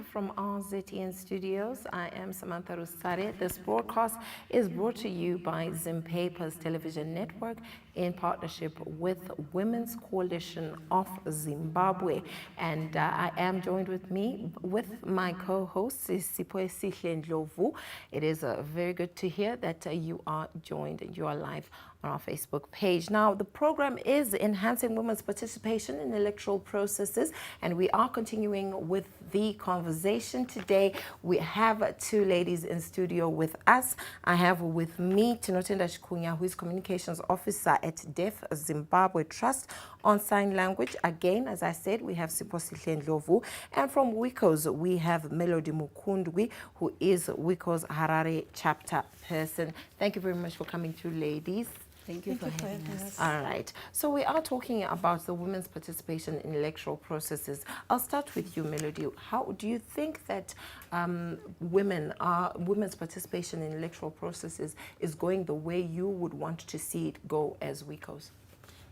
from RZN Studios. I am Samantha Rusare. This broadcast is brought to you by Zimbabwe's television network in partnership with Women's Coalition of Zimbabwe. And I am joined with my co-host, Sipho Ndlovu. It is very good to hear that you are joined, you are live on our Facebook page. Now, the program is enhancing women's participation in electoral processes, and we are continuing with the conversation today. We have two ladies in studio with us. I have with me Tinotenda Shikunya, who is Communications Officer at Deaf Zimbabwe Trust on Sign Language. Again, as I said, we have Sipho Ndlovu, and from WICOS, we have Melody Mukundwi, who is WICOS Harare chapter person. Thank you very much for coming through, ladies. Thank you for having us. All right. So we are talking about the women's participation in electoral processes. I'll start with you, Melody. How do you think that women's participation in electoral processes is going the way you would want to see it go as WICOS?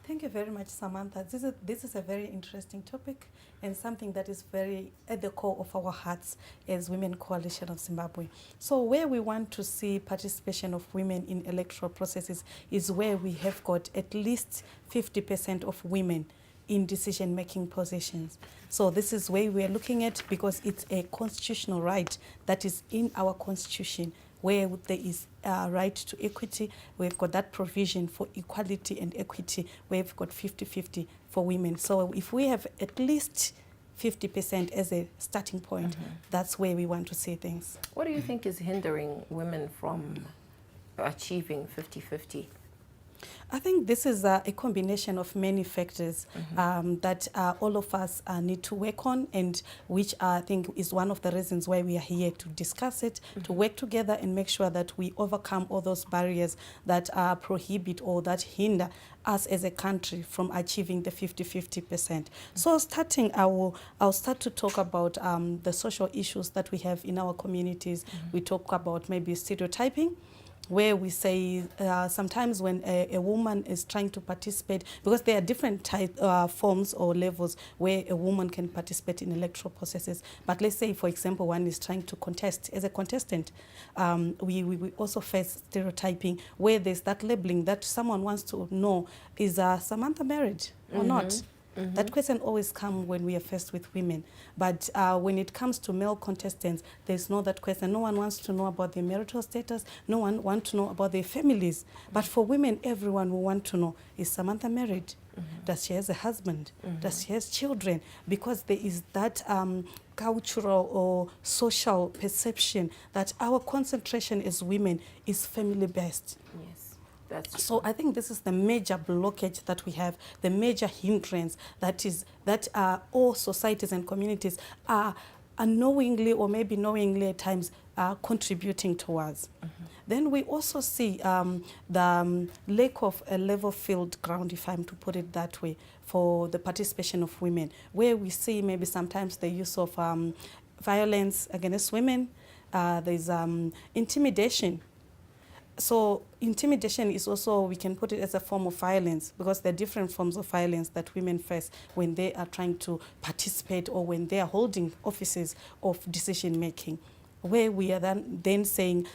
Thank you very much, Samantha. This is a very interesting topic and something that is very at the core of our hearts as Women Coalition of Zimbabwe. So where we want to see participation of women in electoral processes is where we have got at least 50% of women in decision-making positions. So this is where we are looking at, because it's a constitutional right that is in our constitution, where there is a right to equity. We've got that provision for equality and equity. We've got 50-50 for women. So if we have at least 50% as a starting point, that's where we want to see things. What do you think is hindering women from achieving 50-50? I think this is a combination of many factors that all of us need to work on, and which I think is one of the reasons why we are here to discuss it, to work together and make sure that we overcome all those barriers that prohibit or that hinder us as a country from achieving the 50-50%. So starting, I'll start to talk about the social issues that we have in our communities. We talk about maybe stereotyping, where we say sometimes when a woman is trying to participate, because there are different forms or levels where a woman can participate in electoral processes. But let's say, for example, one is trying to contest as a contestant. We also face stereotyping, where there's that labeling that someone wants to know, is Samantha married or not? That question always comes when we are faced with women. But when it comes to male contestants, there's no that question. No one wants to know about their marital status. No one wants to know about their families. But for women, everyone will want to know, is Samantha married? Does she have a husband? Does she have children? Because there is that cultural or social perception that our concentration as women is family-based. Yes. That's so I think this is the major blockage that we have, the major hindrance that all societies and communities are unknowingly or maybe knowingly at times contributing towards. Then we also see the lack of a level field ground, if I'm to put it that way, for the participation of women, where we see maybe sometimes the use of violence against women. There's intimidation. So intimidation is also, we can put it as a form of violence, because there are different forms of violence that women face when they are trying to participate or when they are holding offices of decision making, where we are then saying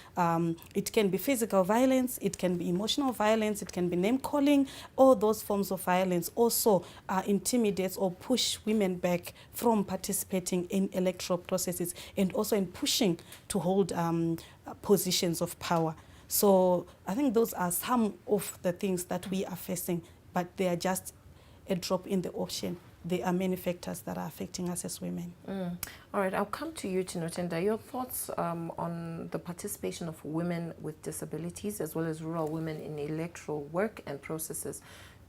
it can be physical violence, it can be emotional violence, it can be name calling. All those forms of violence also intimidates or push women back from participating in electoral processes, and also in pushing to hold positions of power. So I think those are some of the things that we are facing, but they are just a drop in the ocean. There are many factors that are affecting us as women. All right, I'll come to you, Tinotenda. Your thoughts on the participation of women with disabilities as well as rural women in electoral work and processes.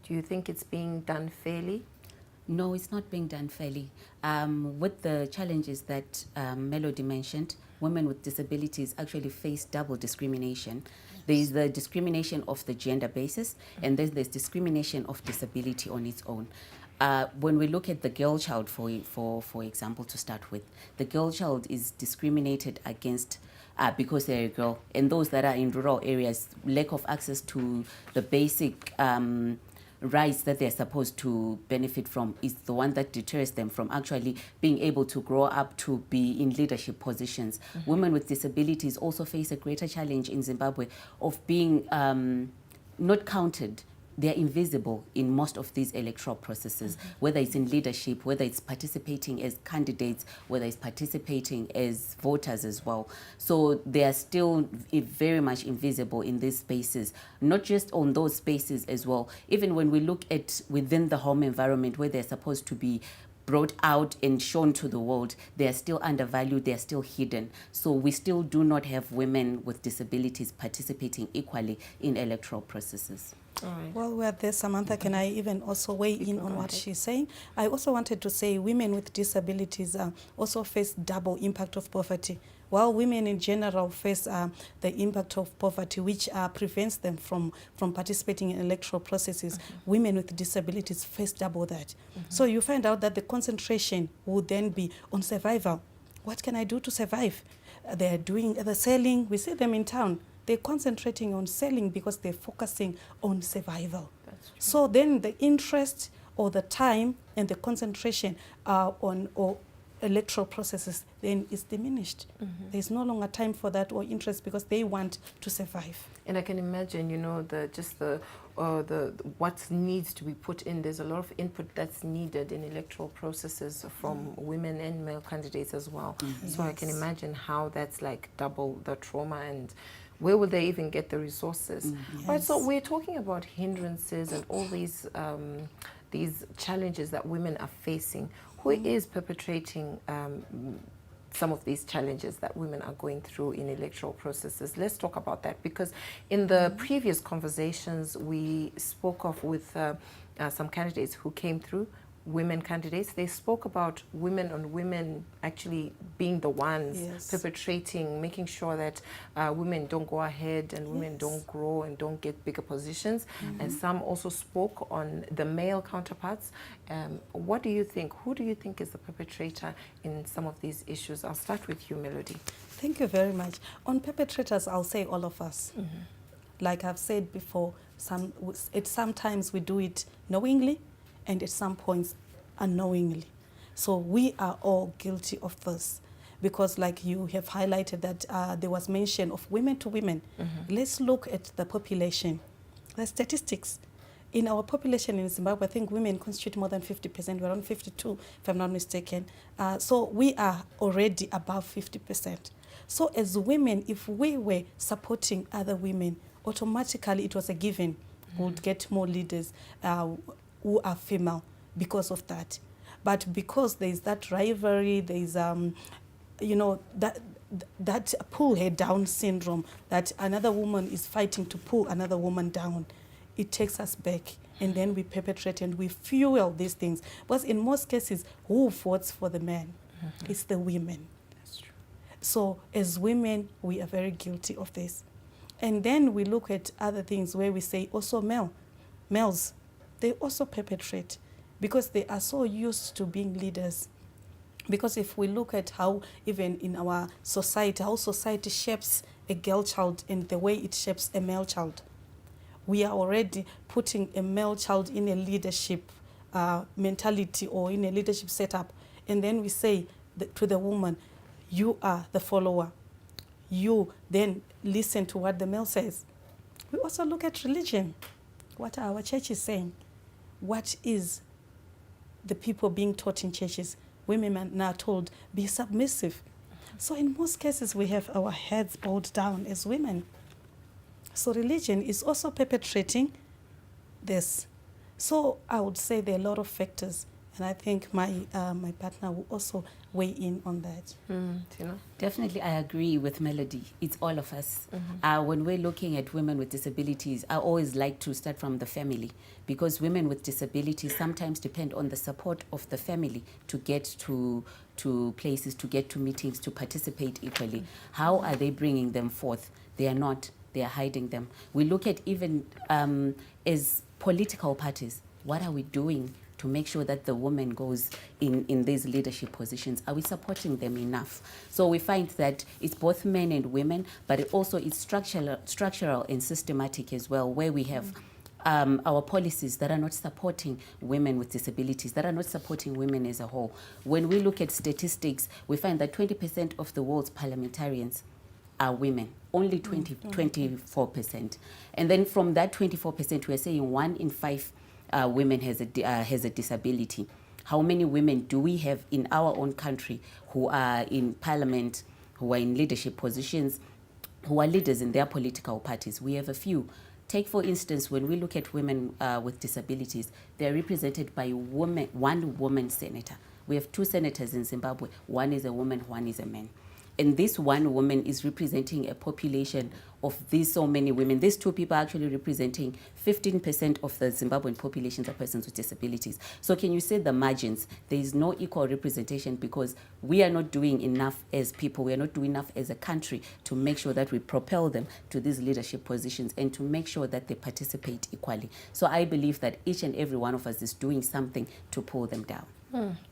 Do you think it's being done fairly? No, it's not being done fairly. With the challenges that Melody mentioned, women with disabilities actually face double discrimination. There is the discrimination of the gender basis, and then there's discrimination of disability on its own. When we look at the girl child, for example, to start with, the girl child is discriminated against because they're a girl. And those that are in rural areas, lack of access to the basic rights that they're supposed to benefit from is the one that deters them from actually being able to grow up to be in leadership positions. Women with disabilities also face a greater challenge in Zimbabwe of being not counted. They're invisible in most of these electoral processes, whether it's in leadership, whether it's participating as candidates, whether it's participating as voters as well. So they are still very much invisible in these spaces, not just on those spaces as well. Even when we look at within the home environment where they're supposed to be brought out and shown to the world, they are still undervalued, they are still hidden. So we still do not have women with disabilities participating equally in electoral processes. All right. While we're there, Samantha, can I even also weigh in on what she's saying? I also wanted to say women with disabilities also face double impact of poverty. While women in general face the impact of poverty, which prevents them from participating in electoral processes, women with disabilities face double that. So you find out that the concentration would then be on survival. What can I do to survive? They're doing the selling. We see them in town. They're concentrating on selling because they're focusing on survival. So then the interest or the time and the concentration on electoral processes then is diminished. There's no longer time for that or interest because they want to survive. And I can imagine, you know, the what needs to be put in. There's a lot of input that's needed in electoral processes from women and male candidates as well. So I can imagine how that's like double the trauma, and where will they even get the resources? Right. So we're talking about hindrances and all these challenges that women are facing. Who is perpetrating some of these challenges that women are going through in electoral processes? Let's talk about that, because in the previous conversations we spoke of with some candidates who came through, women candidates. They spoke about women on women actually being the ones perpetrating, making sure that women don't go ahead and women don't grow and don't get bigger positions. And some also spoke on the male counterparts. What do you think? Who do you think is the perpetrator in some of these issues? I'll start with you, Melody. Thank you very much. On perpetrators, I'll say all of us. Like I've said before, sometimes we do it knowingly, and at some points unknowingly. So we are all guilty of this, because like you have highlighted that there was mention of women to women. Let's look at the population, the statistics. In our population in Zimbabwe, I think women constitute more than 50%. We're around 52, if I'm not mistaken. So we are already above 50%. So as women, if we were supporting other women, automatically it was a given. We would get more leaders who are female because of that. But because there is that rivalry, there is, you know, that pull her down syndrome, that another woman is fighting to pull another woman down, it takes us back, and then we perpetrate and we fuel these things. But in most cases, who votes for the men? It's the women. That's true. So as women, we are very guilty of this. And then we look at other things where we say also males, they also perpetrate because they are so used to being leaders. Because if we look at how even in our society, how society shapes a girl child and the way it shapes a male child, we are already putting a male child in a leadership mentality or in a leadership setup. And then we say to the woman, you are the follower. You then listen to what the male says. We also look at religion. What are our churches saying? What is the people being taught in churches? Women are now told, be submissive. So in most cases, we have our heads bowed down as women. So religion is also perpetrating this. So I would say there are a lot of factors, and I think my partner will also weigh in on that. Tina? Definitely, I agree with Melody. It's all of us. When we're looking at women with disabilities, I always like to start from the family, because women with disabilities sometimes depend on the support of the family to get to places, to get to meetings, to participate equally. How are they bringing them forth? They are not. They are hiding them. We look at even as political parties, what are we doing to make sure that the woman goes in these leadership positions? Are we supporting them enough? So we find that it's both men and women, but it also is structural and systematic as well, where we have our policies that are not supporting women with disabilities, that are not supporting women as a whole. When we look at statistics, we find that 20% of the world's parliamentarians are women, only 24%. And then from that 24%, we're saying 1 in 5 women has a disability. How many women do we have in our own country who are in parliament, who are in leadership positions, who are leaders in their political parties? We have a few. Take, for instance, when we look at women with disabilities, they're represented by one woman senator. We have 2 senators in Zimbabwe. One is a woman, one is a man. And this one woman is representing a population of these so many women. These 2 people are actually representing 15% of the Zimbabwean populations of persons with disabilities. So can you say the margins? There is no equal representation because we are not doing enough as people. We are not doing enough as a country to make sure that we propel them to these leadership positions and to make sure that they participate equally. So I believe that each and every one of us is doing something to pull them down.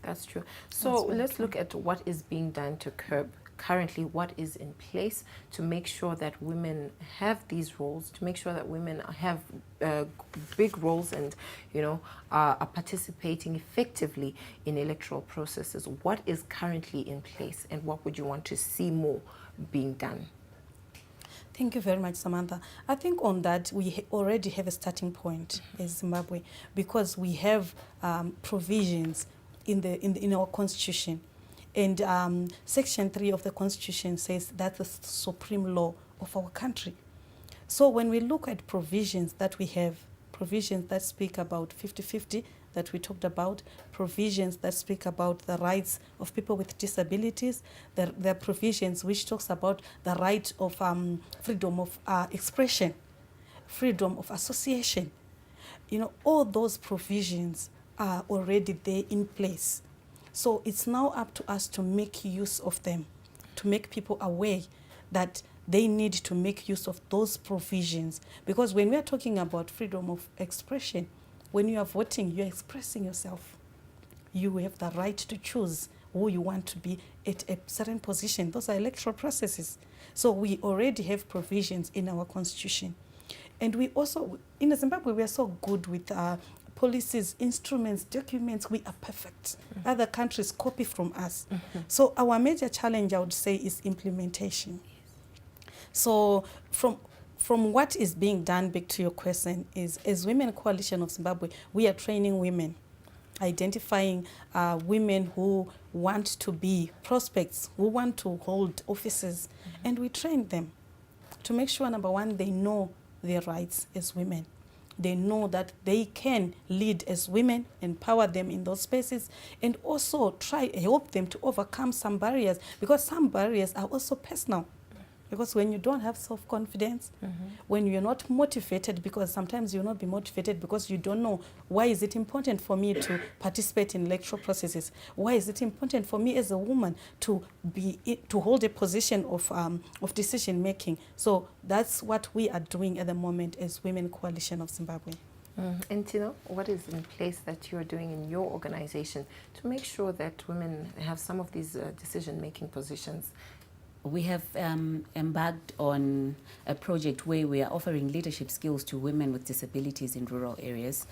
That's true. So let's look at what is being done to curb currently, what is in place to make sure that women have these roles, to make sure that women have big roles and, you know, are participating effectively in electoral processes. What is currently in place and what would you want to see more being done? Thank you very much, Samantha. I think on that, we already have a starting point as Zimbabwe because we have provisions in our constitution. And Section 3 of the Constitution says that the supreme law of our country. So when we look at provisions that we have, provisions that speak about 50-50 that we talked about, provisions that speak about the rights of people with disabilities, there are provisions which talks about the right of freedom of expression, freedom of association. You know, all those provisions are already there in place. So it's now up to us to make use of them, to make people aware that they need to make use of those provisions. Because when we are talking about freedom of expression, when you are voting, you are expressing yourself. You have the right to choose who you want to be at a certain position. Those are electoral processes. So we already have provisions in our constitution. And we also, in Zimbabwe, we are so good with policies, instruments, documents. We are perfect. Other countries copy from us. So our major challenge, I would say, is implementation. So from what is being done, back to your question, is as Women Coalition of Zimbabwe, we are training women, identifying women who want to be prospects, who want to hold offices, and we train them to make sure, number one, they know their rights as women. They know that they can lead as women, empower them in those spaces, and also help them to overcome some barriers, because some barriers are also personal. Because when you don't have self-confidence, when you're not motivated, because sometimes you'll not be motivated because you don't know, why is it important for me to participate in electoral processes? Why is it important for me as a woman to hold a position of decision making? So that's what we are doing at the moment as Women Coalition of Zimbabwe. And Tino, what is in place that you're doing in your organization to make sure that women have some of these decision-making positions? We have embarked on a project where we are offering leadership skills to women with disabilities in rural areas,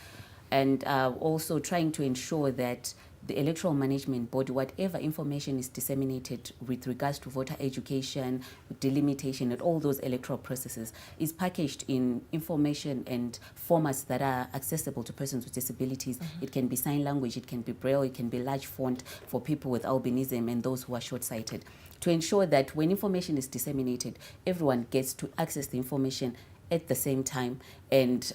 and also trying to ensure that the Electoral Management Board, whatever information is disseminated with regards to voter education, delimitation, and all those electoral processes, is packaged in information and formats that are accessible to persons with disabilities. It can be sign language, it can be braille, it can be large font for people with albinism and those who are short-sighted, to ensure that when information is disseminated, everyone gets to access the information at the same time and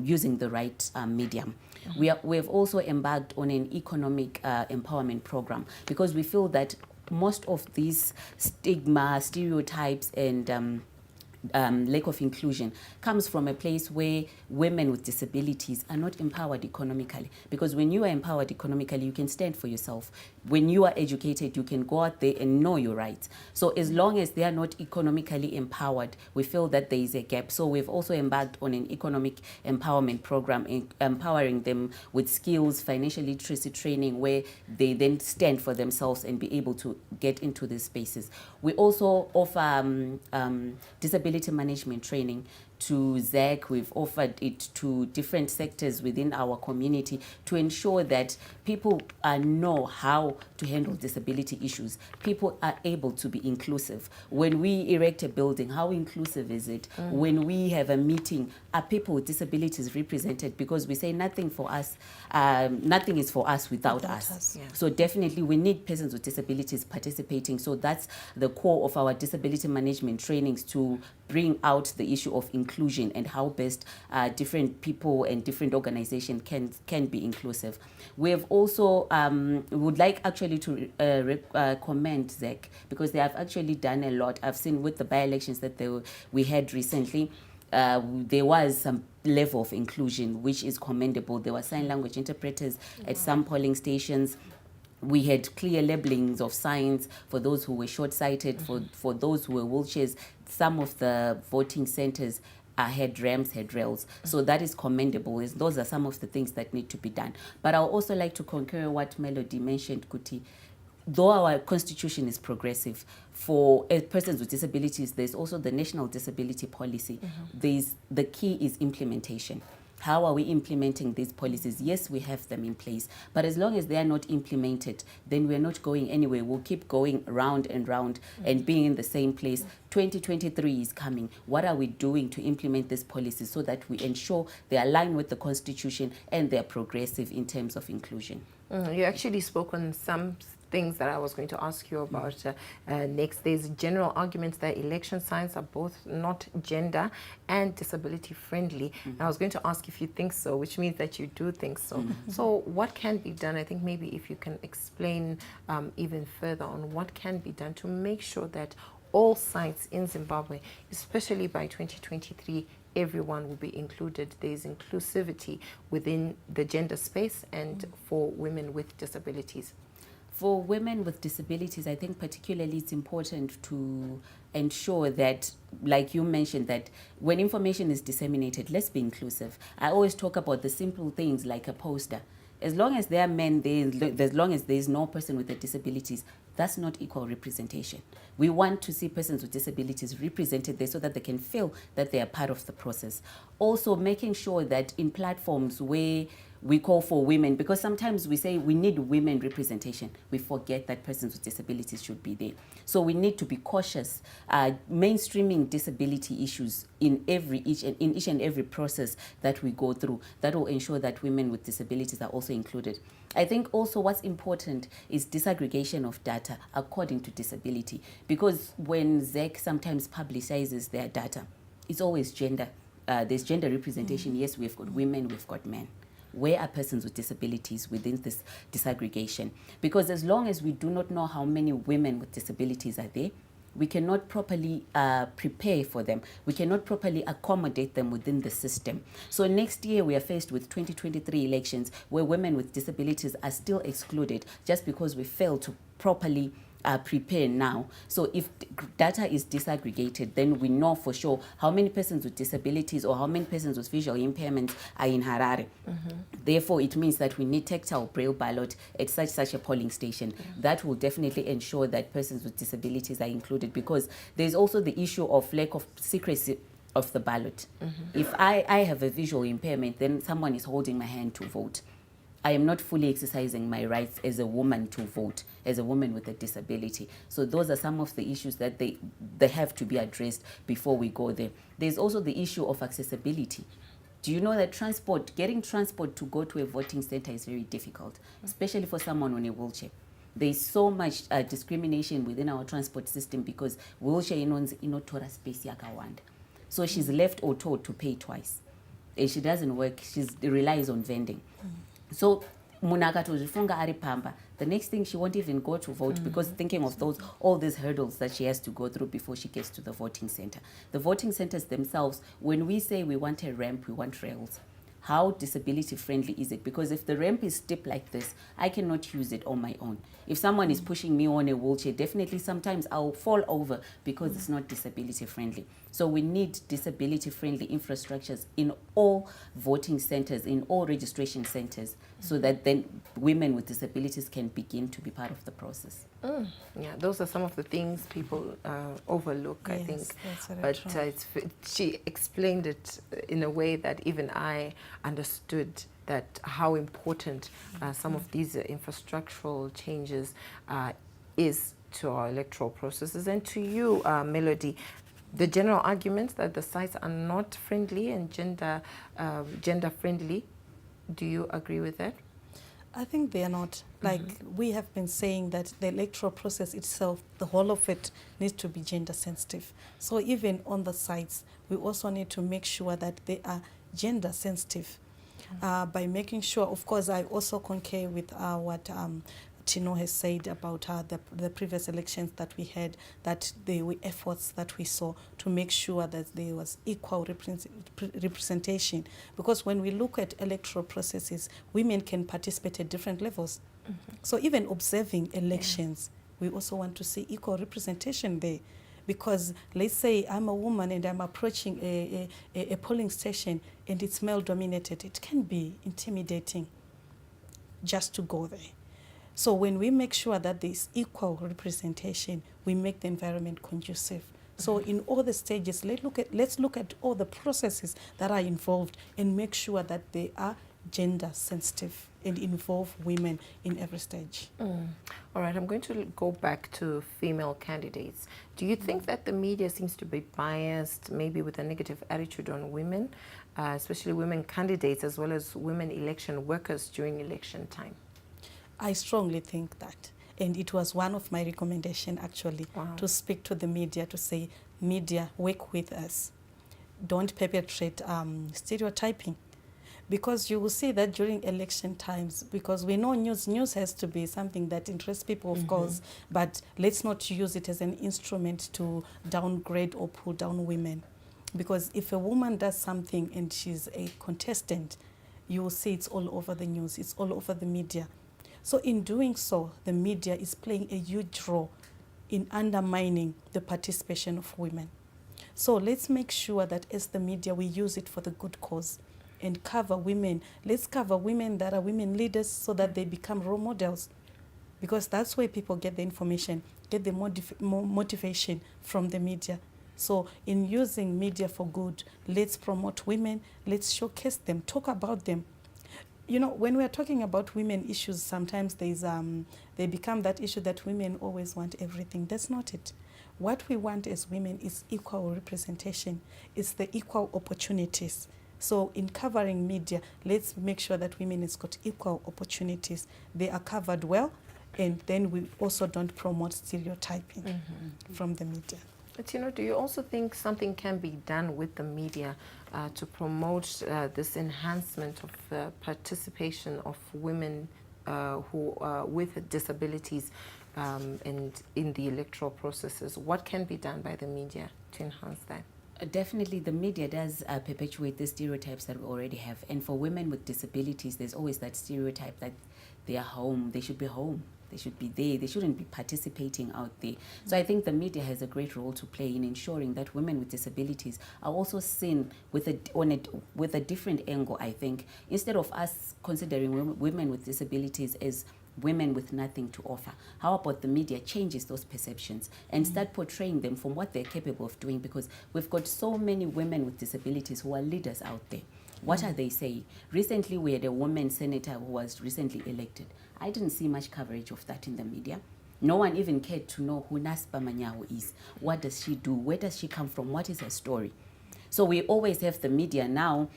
using the right medium. We have also embarked on an economic empowerment program, because we feel that most of these stigma, stereotypes, and lack of inclusion comes from a place where women with disabilities are not empowered economically. Because when you are empowered economically, you can stand for yourself. When you are educated, you can go out there and know your rights. So as long as they are not economically empowered, we feel that there is a gap. So we've also embarked on an economic empowerment program, empowering them with skills, financial literacy training, where they then stand for themselves and be able to get into these spaces. We also offer disability management training to ZAC, we've offered it to different sectors within our community to ensure that people know how to handle disability issues. People are able to be inclusive. When we erect a building, how inclusive is it? When we have a meeting, are people with disabilities represented? Because we say nothing for us, nothing is for us without us. Yeah. So definitely we need persons with disabilities participating. So that's the core of our disability management trainings, to bring out the issue of inclusion and how best different people and different organizations can be inclusive. We have also would like actually to commend ZEC, because they have actually done a lot. I've seen with the by-elections that we had recently, there was some level of inclusion, which is commendable. There were sign language interpreters at some polling stations. We had clear labelings of signs for those who were short-sighted, for those who were wheelchairs. Some of the voting centers had ramps, had rails. So that is commendable. Those are some of the things that need to be done. But I would also like to concur what Melody mentioned, Kuti. Though our constitution is progressive, for persons with disabilities, there's also the National Disability Policy. The key is implementation. How are we implementing these policies? Yes, we have them in place, but as long as they are not implemented, then we're not going anywhere. We'll keep going round and round and being in the same place. 2023 is coming. What are we doing to implement these policies so that we ensure they align with the Constitution and they're progressive in terms of inclusion? You actually spoke on some things that I was going to ask you about next. There's general arguments that election signs are both not gender and disability friendly. And I was going to ask if you think so, which means that you do think so. So what can be done? I think maybe if you can explain even further on what can be done to make sure that all sites in Zimbabwe, especially by 2023, everyone will be included. There's inclusivity within the gender space and for women with disabilities. For women with disabilities, I think particularly it's important to ensure that, like you mentioned, that when information is disseminated, let's be inclusive. I always talk about the simple things like a poster. As long as there are men there, as long as there is no person with disabilities, that's not equal representation. We want to see persons with disabilities represented there so that they can feel that they are part of the process. Also, making sure that in platforms where we call for women, because sometimes we say we need women representation. We forget that persons with disabilities should be there. So we need to be cautious, mainstreaming disability issues in each and every process that we go through. That will ensure that women with disabilities are also included. I think also what's important is disaggregation of data according to disability, because when ZEC sometimes publicizes their data, it's always gender. There's gender representation. Yes, we've got women, we've got men. Where are persons with disabilities within this disaggregation? Because as long as we do not know how many women with disabilities are there, we cannot properly prepare for them. We cannot properly accommodate them within the system. So next year we are faced with 2023 elections where women with disabilities are still excluded just because we failed to properly prepare now. So if data is disaggregated, then we know for sure how many persons with disabilities or how many persons with visual impairments are in Harare. Therefore, it means that we need tactile braille ballot at such a polling station. That will definitely ensure that persons with disabilities are included, because there's also the issue of lack of secrecy of the ballot. If I have a visual impairment, then someone is holding my hand to vote. I am not fully exercising my rights as a woman to vote, as a woman with a disability. So those are some of the issues that they have to be addressed before we go there. There's also the issue of accessibility. Do you know that getting transport to go to a voting center is very difficult, especially for someone on a wheelchair? There's so much discrimination within our transport system because wheelchair inotora space yakawanda. So she's left or told to pay twice. And she doesn't work, she relies on vending. So munakatozvifunga ari pamba, the next thing she won't even go to vote because thinking of all these hurdles that she has to go through before she gets to the voting center. The voting centers themselves, when we say we want a ramp, we want rails, how disability friendly is it? Because if the ramp is steep like this, I cannot use it on my own. If someone is pushing me on a wheelchair, definitely sometimes I'll fall over because it's not disability friendly. So we need disability friendly infrastructures in all voting centers, in all registration centers, so that then women with disabilities can begin to be part of the process. Yeah, those are some of the things people overlook, I Yes, think. that's very But true. she explained it in a way that even I understood that how important some of these infrastructural changes is to our electoral processes. And to you, Melody, the general argument that the sites are not friendly and gender friendly, do you agree with that? I think they are not. Like we have been saying that the electoral process itself, the whole of it needs to be gender sensitive. So even on the sites, we also need to make sure that they are gender sensitive by making sure, of course, I also concur with what Tino has said about the previous elections that we had, that there were efforts that we saw to make sure that there was equal representation. Because when we look at electoral processes, women can participate at different levels. So even observing elections, we also want to see equal representation there. Because let's say I'm a woman and I'm approaching a polling station and it's male dominated, it can be intimidating just to go there. So when we make sure that there's equal representation, we make the environment conducive. So in all the stages, let's look at all the processes that are involved and make sure that they are gender sensitive and involve women in every stage. All right, I'm going to go back to female candidates. Do you think that the media seems to be biased, maybe with a negative attitude on women, especially women candidates as well as women election workers during election time? I strongly think that. And it was one of my recommendations, actually, to speak to the media, to say, media, work with us. Don't perpetrate stereotyping. Because you will see that during election times, because we know news has to be something that interests people, of course, but let's not use it as an instrument to downgrade or pull down women. Because if a woman does something and she's a contestant, you will see it's all over the news, it's all over the media. So in doing so, the media is playing a huge role in undermining the participation of women. So let's make sure that as the media, we use it for the good cause and cover women. Let's cover women that are women leaders so that they become role models, because that's where people get the information, get the motivation from the media. So in using media for good, let's promote women, let's showcase them, talk about them. You know, when we're talking about women issues, sometimes they become that issue that women always want everything. That's not it. What we want as women is equal representation. It's the equal opportunities. So in covering media, let's make sure that women has got equal opportunities. They are covered well, and then we also don't promote stereotyping from the media. But do you also think something can be done with the media to promote this enhancement of participation of women who with disabilities and in the electoral processes? What can be done by the media to enhance that? Definitely, the media does perpetuate the stereotypes that we already have. And for women with disabilities, there's always that stereotype that they are home, they should be home. They should be there. They shouldn't be participating out there. So I think the media has a great role to play in ensuring that women with disabilities are also seen with a different angle, I think. Instead of us considering women with disabilities as women with nothing to offer, how about the media changes those perceptions and start portraying them from what they're capable of doing? Because we've got so many women with disabilities who are leaders out there. What are they saying? Recently, we had a woman senator who was recently elected. I didn't see much coverage of that in the media. No one even cared to know who Naspa Manyawo is. What does she do? Where does she come from? What is her story? So we always have the media now,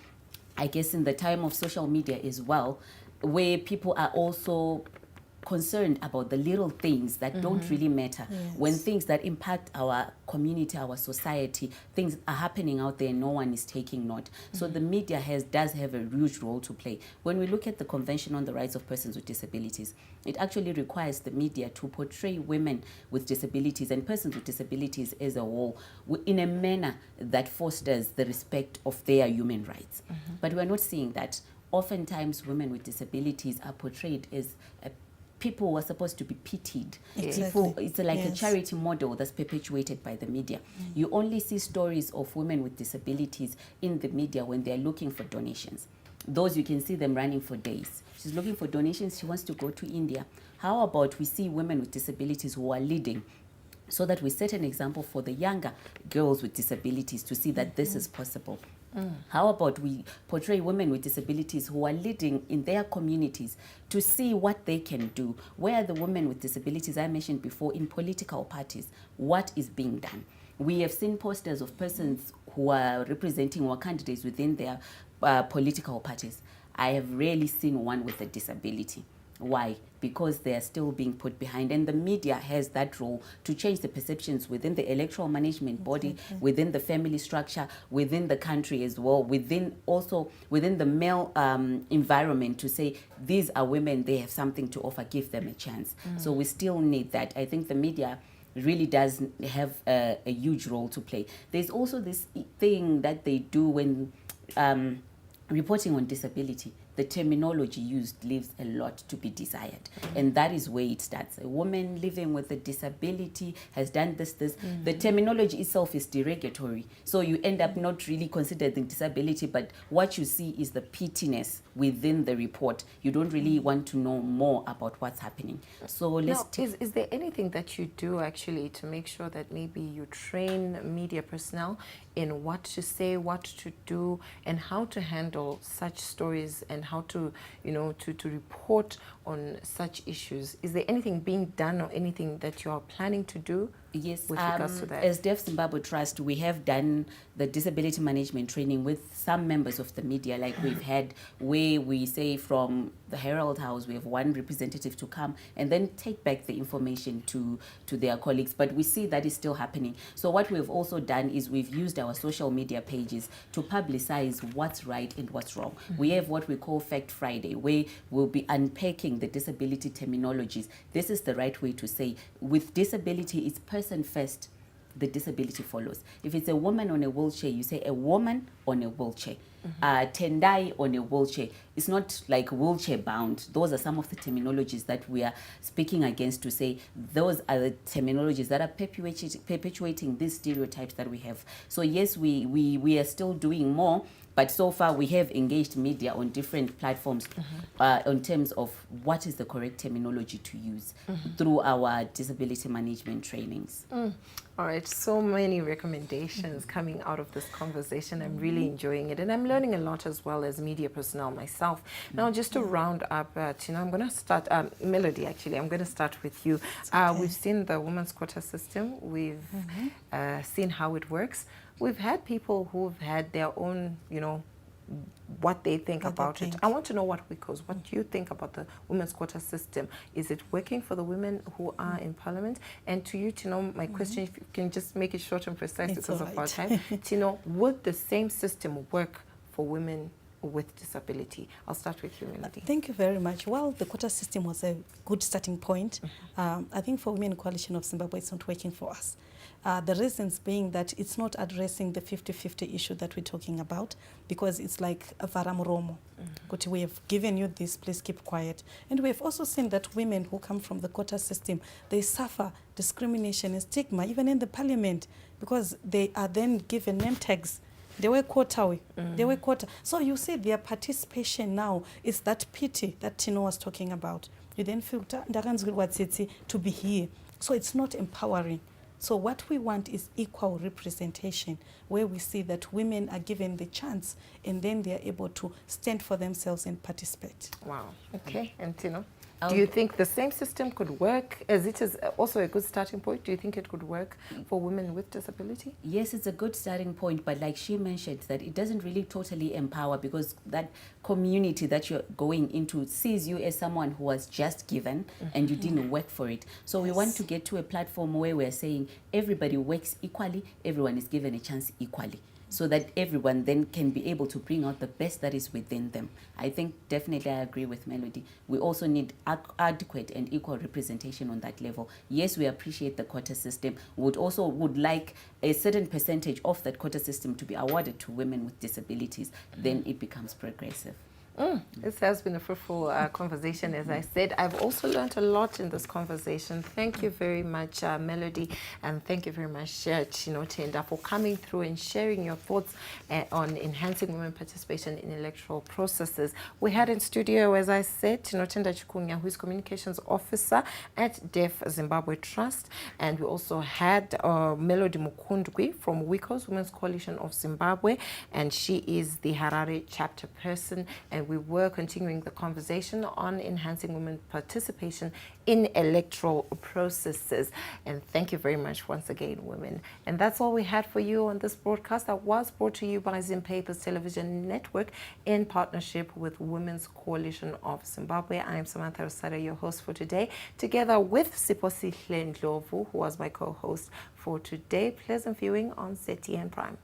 I guess in the time of social media as well, where people are also concerned about the little things that don't really matter. Yes. When things that impact our community, our society, things are happening out there, no one is taking note. So the media does have a huge role to play. When we look at the Convention on the Rights of Persons with Disabilities, it actually requires the media to portray women with disabilities and persons with disabilities as a whole in a manner that fosters the respect of their human rights. But we're not seeing that. Oftentimes, women with disabilities are portrayed as people who are supposed to be pitied. Exactly. It's like a Yes. charity model that's perpetuated by the media. You only see stories of women with disabilities in the media when they're looking for donations. Those you can see them running for days. She's looking for donations. She wants to go to India. How about we see women with disabilities who are leading, so that we set an example for the younger girls with disabilities to see that this is possible. How about we portray women with disabilities who are leading in their communities to see what they can do? Where are the women with disabilities I mentioned before in political parties? What is being done? We have seen posters of persons who are representing or candidates within their political parties. I have rarely seen one with a disability. Why? Because they are still being put behind, and the media has that role to change the perceptions within the electoral management body, within the family structure, within the country as well, within the male environment, to say these are women, they have something to offer, give them a chance. So we still need that. I think the media really does have a huge role to play. There's also this thing that they do when reporting on disability. The terminology used leaves a lot to be desired. And that is where it starts. A woman living with a disability has done this. The terminology itself is derogatory. So you end up not really considering disability, but what you see is the pittiness within the report. You don't really want to know more about what's happening. So let's is there anything that you do actually to make sure that maybe you train media personnel in what to say, what to do, and how to handle such stories, and how to, to report on such issues? Is there anything being done or anything that you are planning to do? Yes, with regards to that? As Deaf Zimbabwe Trust, we have done the disability management training with some members of the media, like we've had where we say from the Herald House, we have one representative to come and then take back the information to their colleagues. But we see that is still happening. So what we've also done is we've used our social media pages to publicize what's right and what's wrong. We have what we call Fact Friday, where we'll be unpacking the disability terminologies. This is the right way to say. With disability, it's person first, the disability follows. If it's a woman on a wheelchair, you say a woman on a wheelchair. Tendai on a wheelchair. It's not like wheelchair bound. Those are some of the terminologies that we are speaking against, to say those are the terminologies that are perpetuating these stereotypes that we have. So yes, we are still doing more, but so far we have engaged media on different platforms in terms of what is the correct terminology to use through our disability management trainings. All right, so many recommendations coming out of this conversation. I'm really enjoying it, and I'm learning a lot as well as media personnel myself. Now, just to round up, Tina, I'm going to start, Melody, actually, I'm going to start with you. We've seen the women's quota system. We've seen how it works. We've had people who've had their own, what they think about it. I want to know what do you think about the women's quota system? Is it working for the women who are in parliament? And to you, Tino, my question, if you can just make it short and precise because of our time. Tino, would the same system work for women with disability? I'll start with you, Melody. Thank you very much. Well, the quota system was a good starting point. I think for Women Coalition of Zimbabwe, it's not working for us. The reasons being that it's not addressing the 50-50 issue that we're talking about, because it's like a varamuromo. We have given you this, please keep quiet. And we have also seen that women who come from the quota system, they suffer discrimination and stigma, even in the parliament, because they are then given name tags. They were quota. They were quota. So you see their participation now is that pity that Tino was talking about. You then feel to be here. So it's not empowering. So what we want is equal representation, where we see that women are given the chance and then they are able to stand for themselves and participate. Wow. Okay. And Tino? Do you think the same system could work, as it is also a good starting point? Do you think it could work for women with disability? Yes, it's a good starting point, but like she mentioned, that it doesn't really totally empower, because that community that you're going into sees you as someone who was just given and you didn't work for it. So we want to get to a platform where we're saying everybody works equally, everyone is given a chance equally, so that everyone then can be able to bring out the best that is within them. I think definitely I agree with Melody. We also need adequate and equal representation on that level. Yes, we appreciate the quota system. We would like a certain percentage of that quota system to be awarded to women with disabilities. Then it becomes progressive. This has been a fruitful conversation, as I said. I've also learned a lot in this conversation. Thank you very much, Melody, and thank you very much, Tenda, for coming through and sharing your thoughts on enhancing women participation in electoral processes. We had in studio, as I said, Tenda Chikunya, who is Communications Officer at Deaf Zimbabwe Trust, and we also had Melody Mukundwi from WICO's Women's Coalition of Zimbabwe, and she is the Harare chapter person, and we were continuing the conversation on enhancing women participation in electoral processes. And thank you very much once again, women. And that's all we had for you on this broadcast that was brought to you by Zimbabwe's Television Network in partnership with Women's Coalition of Zimbabwe. I am Samantha Rosada, your host for today, together with Siposihle Ndlovu, who was my co-host for today. Pleasant viewing on ZTN Prime.